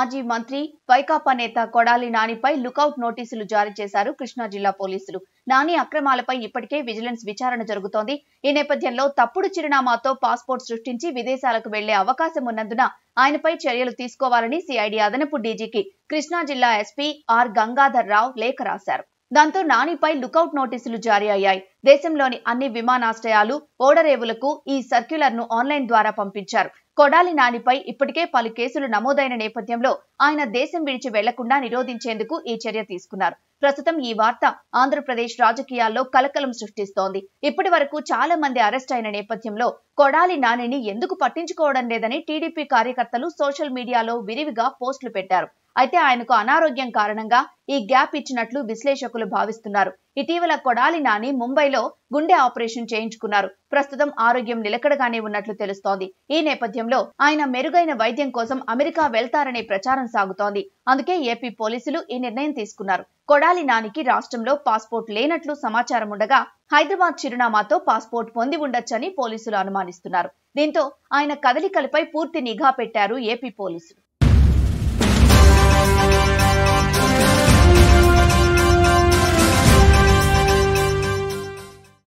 మాజీ మంత్రి వైకాపా నేత కొడాలి నానిపై లుకౌట్ నోటీసులు జారీ చేశారు కృష్ణా జిల్లా పోలీసులు. నాని అక్రమాలపై ఇప్పటికే విజిలెన్స్ విచారణ జరుగుతోంది. ఈ నేపథ్యంలో తప్పుడు చిరునామాతో పాస్పోర్ట్ సృష్టించి విదేశాలకు వెళ్లే అవకాశం ఉన్నందున ఆయనపై చర్యలు తీసుకోవాలని సిఐడి అదనపు డీజీకి కృష్ణా జిల్లా ఎస్పీ ఆర్ గంగాధర్ రావు లేఖ రాశారు. దాంతో నానిపై లుకౌట్ నోటీసులు జారీ అయ్యాయి. దేశంలోని అన్ని విమానాశ్రయాలు, ఓడరేవులకు ఈ సర్క్యులర్ ను ఆన్లైన్ ద్వారా పంపించారు. కొడాలి నానిపై ఇప్పటికే పలు కేసులు నమోదైన నేపథ్యంలో ఆయన దేశం విడిచి వెళ్లకుండా నిరోధించేందుకు ఈ చర్య తీసుకున్నారు. ప్రస్తుతం ఈ వార్త ఆంధ్రప్రదేశ్ రాజకీయాల్లో కలకలం సృష్టిస్తోంది. ఇప్పటి వరకు చాలా మంది అరెస్ట్ అయిన నేపథ్యంలో కొడాలి నానిని ఎందుకు పట్టించుకోవడం లేదని టీడీపీ కార్యకర్తలు సోషల్ మీడియాలో విరివిగా పోస్టులు పెట్టారు. అయితే ఆయనకు అనారోగ్యం కారణంగా ఈ గ్యాప్ ఇచ్చినట్లు విశ్లేషకులు భావిస్తున్నారు. ఇటీవల కొడాలి నాని ముంబైలో గుండె ఆపరేషన్ చేయించుకున్నారు. ప్రస్తుతం ఆరోగ్యం నిలకడగానే ఉన్నట్లు తెలుస్తోంది. ఈ నేపథ్యంలో ఆయన మెరుగైన వైద్యం కోసం అమెరికా వెళ్తారనే ప్రచారం సాగుతోంది. అందుకే ఏపీ పోలీసులు ఈ నిర్ణయం తీసుకున్నారు. కొడాలి నానికి రాష్ట్రంలో పాస్పోర్ట్ లేనట్లు సమాచారం ఉండగా హైదరాబాద్ చిరునామాతో పాస్పోర్ట్ పొంది ఉండొచ్చని పోలీసులు అనుమానిస్తున్నారు. దీంతో ఆయన కదలికలపై పూర్తి నిఘా పెట్టారు ఏపీ పోలీసులు.